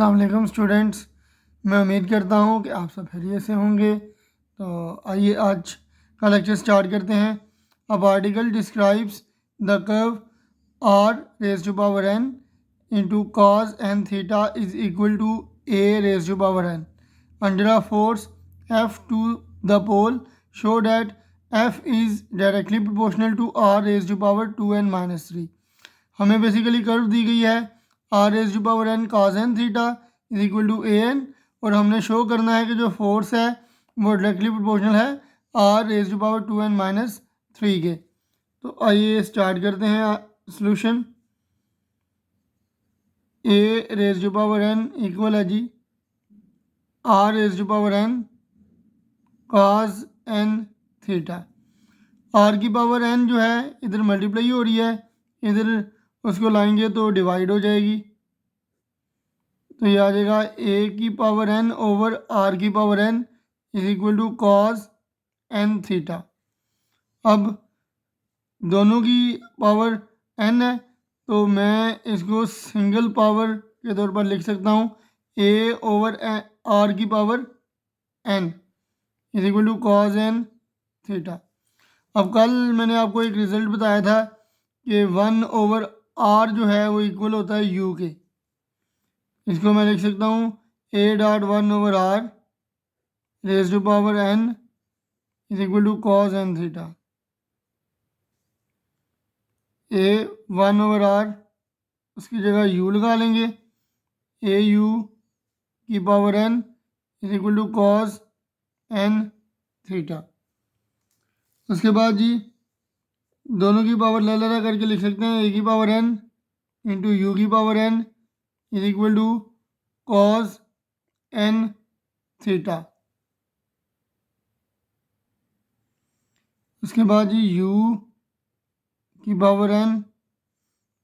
अस्सलाम वालेकुम स्टूडेंट्स। मैं उम्मीद करता हूँ कि आप सब खैरियत से होंगे। तो आइए आज का लेक्चर स्टार्ट करते हैं। अब article describes the curve r raise to power n into cos n theta is equal to a raise to power n under a force f to the pole show that f is directly proportional to r raise to power 2n minus 3। हमें basically curve दी गई है are raise to power N cos N theta is equal to A N, और हमने show करना है कि जो फोर्स है वो डायरेक्टली प्रोपोर्शनल है are raise to power 2n minus 3 के। तो आइए स्टार्ट करते हैं solution. A raise to power n equal है जी r raise to power N cos N theta. R की पावर एन जो है इधर मल्टीप्लाई हो रही है, इधर उसको लाएंगे तो डिवाइड हो जाएगी, तो ये आ जाएगा ए की पावर एन ओवर आर की power N is equal to cos N theta. अब दोनों की पावर एन है तो मैं इसको सिंगल पावर के तौर पर लिख सकता हूँ ए ओवर आर की power N is equal to cos N theta. अब कल मैंने आपको एक रिज़ल्ट बताया था कि 1 ओवर आर जो है वो इक्वल होता है यू के। इसको मैं लिख सकता हूँ A dot 1 over R raise to power N is equal to cos N theta. A 1 over R उसकी जगह यू लगा लेंगे, ए यू की power N is equal to cos N theta. उसके बाद जी दोनों की पावर ले लेना करके लिख सकते हैं ए की पावर एन इंटू यू की power N is equal to cos N theta. उसके बाद जी u की पावर n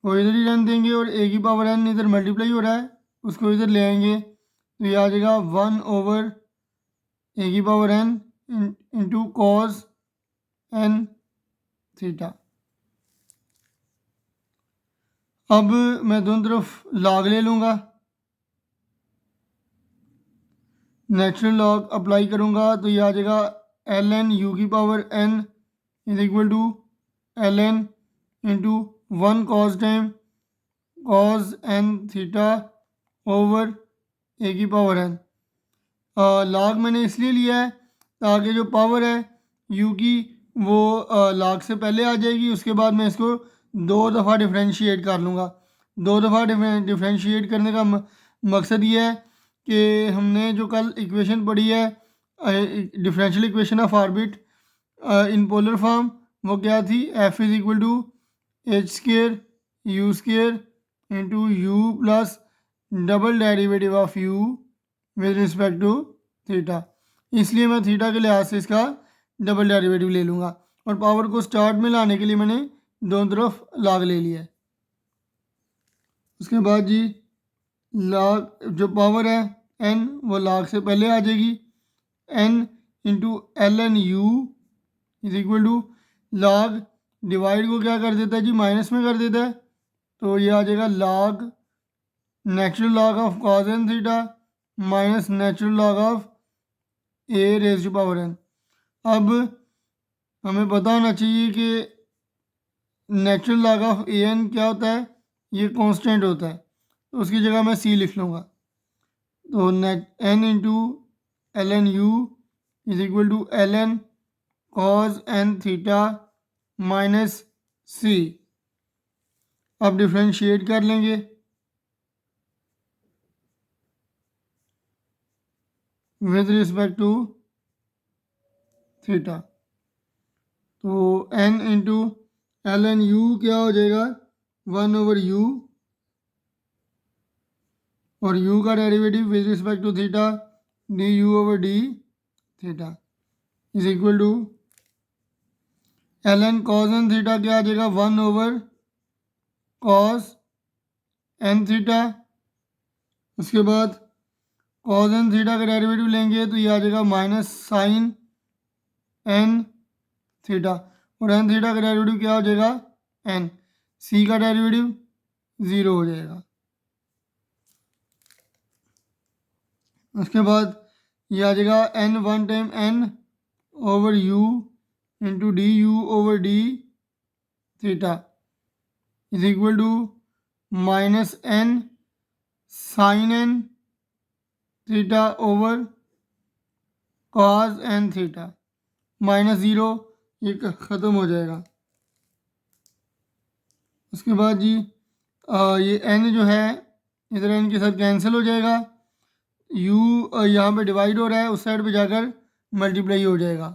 को इधर ही रहने देंगे और a की पावर n इधर मल्टीप्लाई हो रहा है उसको इधर ले आएंगे, तो ये आ जाएगा 1 ओवर a की power n into cos n theta. अब मैं दोनों तरफ लॉग ले लूँगा, नेचुरल लॉग अप्लाई करूँगा तो ये आ जाएगा ln u की power n is equal to ln into 1 cos time cos N theta over ए की पावर एन। लॉग मैंने इसलिए लिया है ताकि जो पावर है यू की वो लॉग से पहले आ जाएगी, उसके बाद मैं इसको 2 दफ़ा डिफ्रेंशिएट कर लूँगा। 2 दफ़ा डिफ्रेंशिएट करने का मकसद ये है कि हमने जो कल इक्वेशन पढ़ी है differential equation of orbit in polar form, वो क्या थी, F is equal to H square you square into you plus double derivative of U with respect to theta. इसलिए मैं थीटा के लिहाज से इसका डबल डेरिवेटिव ले लूँगा, और पावर को स्टार्ट में लाने के लिए मैंने दोनों तरफ लॉग ले लिया है। उसके बाद जी लॉग जो पावर है एन वो लॉग से पहले आ जाएगी, N into L N you is equal to log divide को क्या कर देता है जी, माइनस में कर देता है, तो ये आ जाएगा log natural log of cos N theta minus natural log of A raise to power N. अब हमें पता होना चाहिए कि natural log of A N क्या होता है, ये कांस्टेंट होता है, तो उसकी जगह मैं सी लिख लूँगा। तो net n into L N you is equal to l n cos N theta minus C. अब डिफ्रेंशिएट कर लेंगे, विद रिस्पेक्ट टू थीटा, तो n into L N u क्या हो जाएगा 1 ओवर u, और u का derivative with respect to theta D you over D theta is equal to l n cos N theta क्या आ जाएगा 1 ओवर कॉस एन थीटा। उसके बाद कॉस एन थीटा का डेरिवेटिव लेंगे तो ये आ जाएगा माइनस साइन एन थीटा, और एन थीटा का डेरिवेटिव क्या हो जाएगा एन, सी का डेरिवेटिव 0 हो जाएगा। उसके बाद ये आ जाएगा N one time N over U into D you over D theta is equal to minus N sine N theta over cos N theta minus zero ये ख़त्म हो जाएगा। उसके बाद जी ये एन जो है इधर एन के साथ कैंसिल हो जाएगा, यू यहाँ पे डिवाइड हो रहा है, उस साइड पे जाकर मल्टीप्लाई हो जाएगा।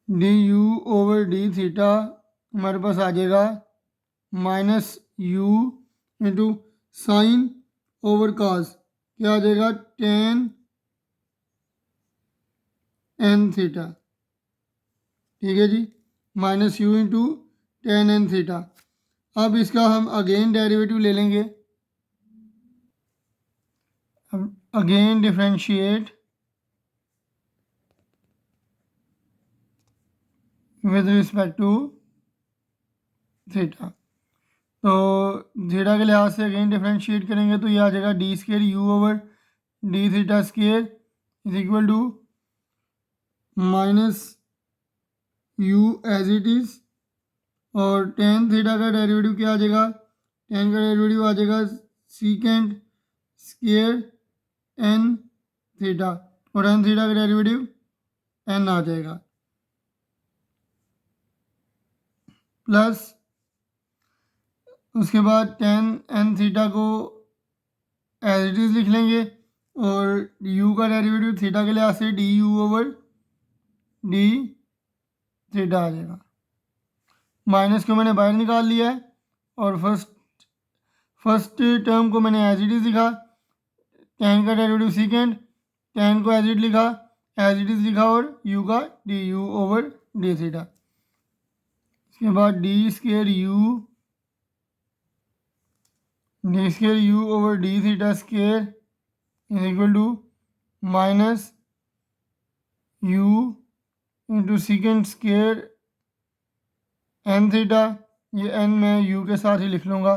D you over D theta हमारे पास आ जाएगा minus you into sine over cos, क्या आ जाएगा टेन एन थीटा। ठीक है जी, minus you into tan N theta. अब इसका हम अगेन डेरिवेटिव ले लेंगे। अब again differentiate with respect to theta. तो थीटा के लिहाज से अगेन डिफरेंशिएट करेंगे तो ये आ जाएगा D square you over D theta square is equal to minus U as it is, और टेन थीटा का डेरिवेटिव क्या आ जाएगा, टेन का डेरिवेटिव आ जाएगा सीकेंड स्केयर एन थीटा, और एन थीटा का डेरिवेटिव एन आ जाएगा, प्लस उसके बाद टेन एन थीटा को एज इट इज़ लिख लेंगे, और यू का डेरिवेटिव थीटा के लिहाज से d you over D theta आ जाएगा। माइनस को मैंने बाहर निकाल लिया है, और फर्स्ट टर्म को मैंने एज इट इज़ लिखा, टेन का डेरिवेटिव सीकेंड, टेन को एज इट लिखा और यू का D you over D theta. इसके बाद D square you over D theta square is equal to minus you into secant square N theta, ये N मैं यू के साथ ही लिख लूँगा,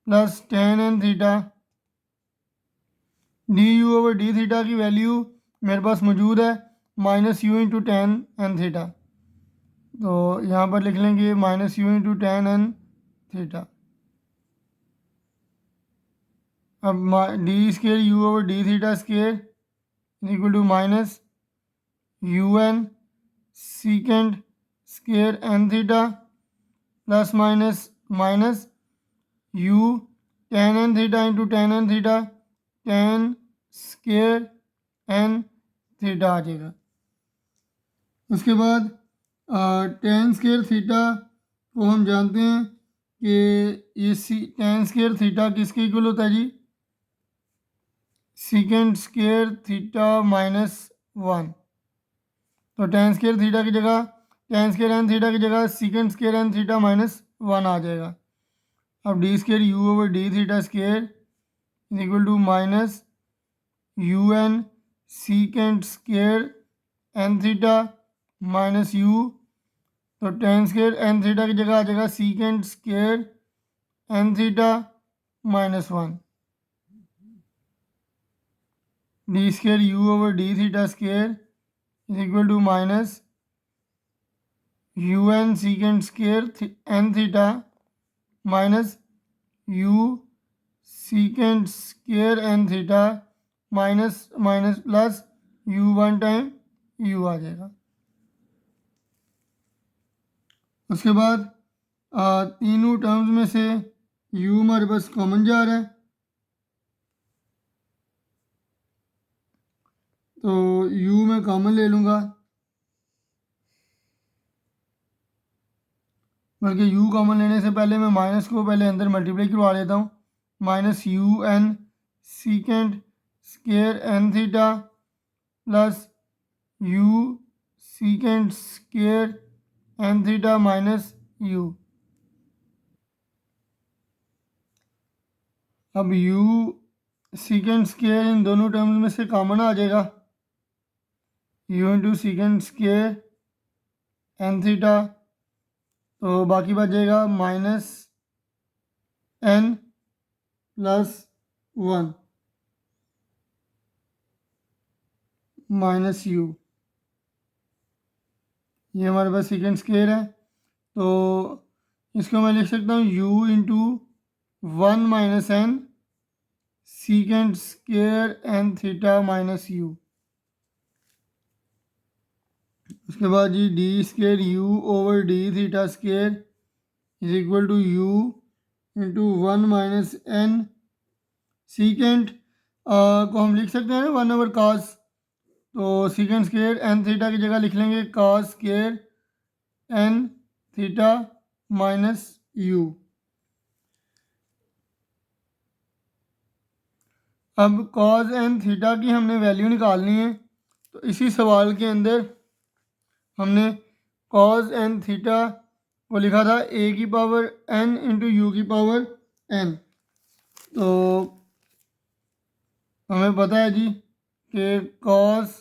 plus tan N theta. D you over D theta की वैल्यू मेरे पास मौजूद है minus you into tan N theta, तो यहाँ पर लिख लेंगे minus you into tan N theta. अब d square you over D theta square equal to minus you N secant square N theta plus minus u tan N theta into tan N theta, tan square N theta आ जाएगा। उसके बाद ten square theta को हम जानते हैं कि ये टेन स्केयर थीटा किसके इक्वल होता है जी, secant square theta minus one. तो टेन स्केयर थीटा की जगह टेन स्केयर एन थीटा की जगह secant square N theta minus one आ जाएगा। अब d square you over D theta square is equal to minus you N secant square N theta minus u, तो tan square N theta की जगह आ जाएगा secant square N theta minus one. D square you over D theta square is equal to minus you N secant square N theta minus u secant square N theta minus plus u one time u आ जाएगा। उसके बाद तीनों terms में से you हमारे पास common जा रहा है, तो u मैं कॉमन ले लूँगा, बल्कि u कॉमन लेने से पहले मैं माइनस को पहले अंदर मल्टीप्लाई करवा लेता हूँ, minus you N secant square N theta plus U secant square N theta minus you. अब u सीकेंड स्केयर इन दोनों टर्म्स में से कॉमन आ जाएगा, U into secant square N theta, तो बाकी बच जाएगा minus N plus one. Minus U, ये हमारे पास सीकेंट स्क्वायर है। तो इसको मैं लिख सकता हूँ u into 1 minus N secant square N theta minus you. उसके बाद जी D square U over D theta square is equal to you into 1 minus N secant को हम लिख सकते हैं ना 1 ओवर कास, तो सीकेंट स्क्वायर एन थीटा की जगह लिख लेंगे cos square N theta minus you. अब कॉज एन थीटा की हमने वैल्यू निकालनी है, तो इसी सवाल के अंदर हमने कॉज एन थीटा को लिखा था ए की पावर एन इंटू यू की पावर एन। तो हमें पता है जी कि कॉस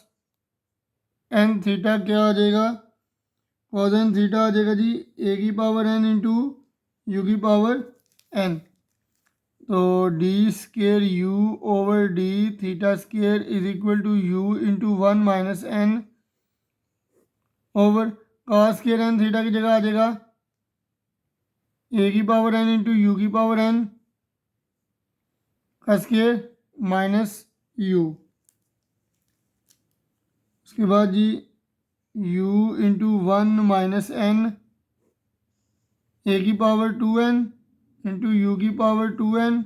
एन थीटा क्या आ जाएगा, कॉस एन थीटा आ जाएगा जी ए की पावर एन इंटू यू की पावर एन। तो d square u over D theta square is equal to you into 1 minus N over cos square n theta की जगह आ जाएगा ए की पावर एन इंटू यू की power n का square minus you. उसके बाद जी u into 1 minus n a की पावर 2n इंटू यू की पावर 2n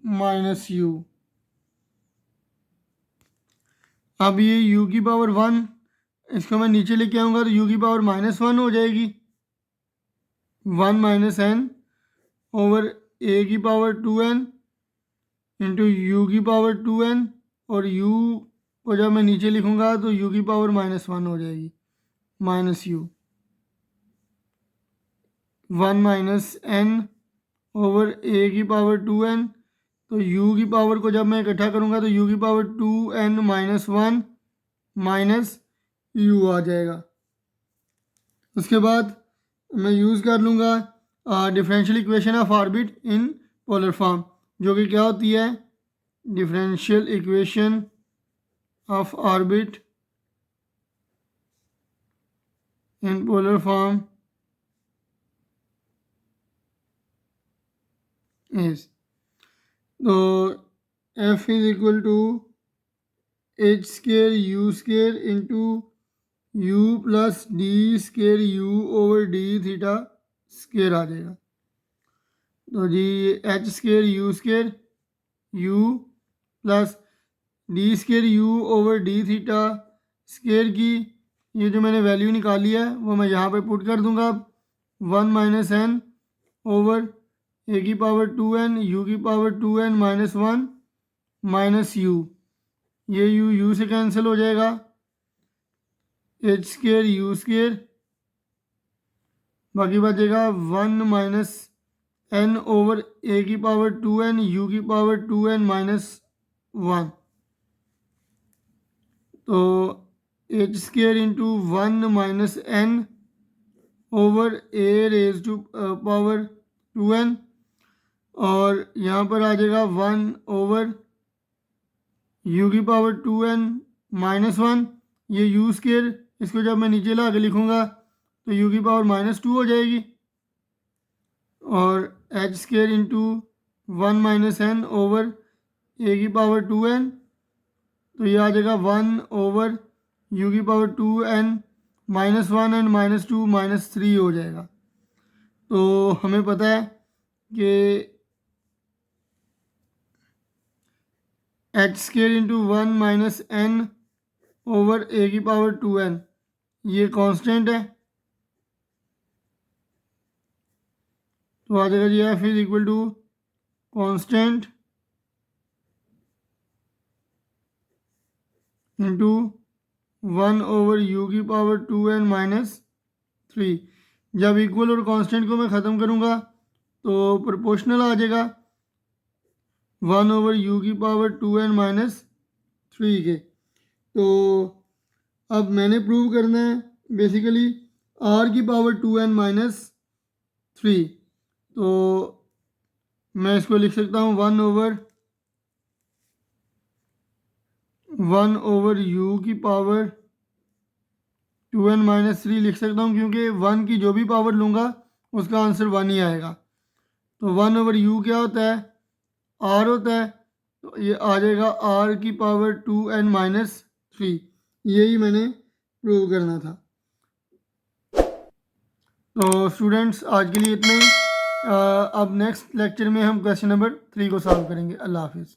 माइनस यू। अब ये u की पावर 1, इसको मैं नीचे लेके आऊँगा तो u की पावर माइनस 1 हो जाएगी, 1 माइनस एन ओवर ए की पावर 2n इंटू यू की पावर 2n, और u को जब मैं नीचे लिखूँगा तो u की पावर माइनस 1 हो जाएगी, minus u. 1 minus N over ए की पावर 2n, तो u की पावर को जब मैं इकट्ठा करूँगा तो u की power 2n minus 1 minus u आ जाएगा। उसके बाद मैं यूज़ कर लूँगा differential equation of orbit in polar form, जो कि क्या होती है, differential equation of orbit in polar form is, तो F is equal to H square you square into you plus d square you over D theta square आ जाएगा। तो जी h square u plus d square you over D theta square की ये जो मैंने value निकाली है वो मैं यहाँ पे पुट कर दूँगा, 1 माइनस एन ओवर ए की पावर 2n यू की power 2n minus 1 minus U, ये यू से कैंसिल हो जाएगा, एच स्केयर यू स्केयर, बाकी बचेगा 1 माइनस एन ओवर ए की पावर 2n यू की पावर 2n माइनस 1। तो H square into 1 minus N over A raise to power 2n, और यहाँ पर आ जाएगा 1 ओवर यू की पावर 2n माइनस 1, ये यू स्केयर, इसको जब मैं नीचे ला के लिखूँगा तो यू की पावर माइनस 2 हो जाएगी, और H square into 1 minus N over ए की पावर 2n, तो ये आ जाएगा 1 ओवर यू की power 2n minus 1 and minus 2 minus 3 हो जाएगा। तो हमें पता है कि H square into 1 minus N over ए की पावर 2n ये कांस्टेंट है, तो आ जाएगा G F is equal to constant into 1 over you की पावर 2n माइनस 3। जब इक्वल और कांस्टेंट को मैं ख़त्म करूँगा तो प्रोपोर्शनल आ जाएगा 1 ओवर यू की पावर 2n माइनस 3 के। तो अब मैंने प्रूव करना है बेसिकली r की पावर 2n माइनस 3, तो मैं इसको लिख सकता हूँ 1 ओवर 1/u की पावर 2n-3 लिख सकता हूँ, क्योंकि 1 की जो भी पावर लूँगा उसका आंसर 1 ही आएगा। तो 1/u क्या होता है, r होता है, तो ये आ जाएगा r की पावर 2n-3। यही मैंने प्रूव करना था। तो स्टूडेंट्स आज के लिए इतना ही। अब नेक्स्ट लेक्चर में हम क्वेश्चन नंबर 3 को सॉल्व करेंगे। अल्लाह हाफिज़।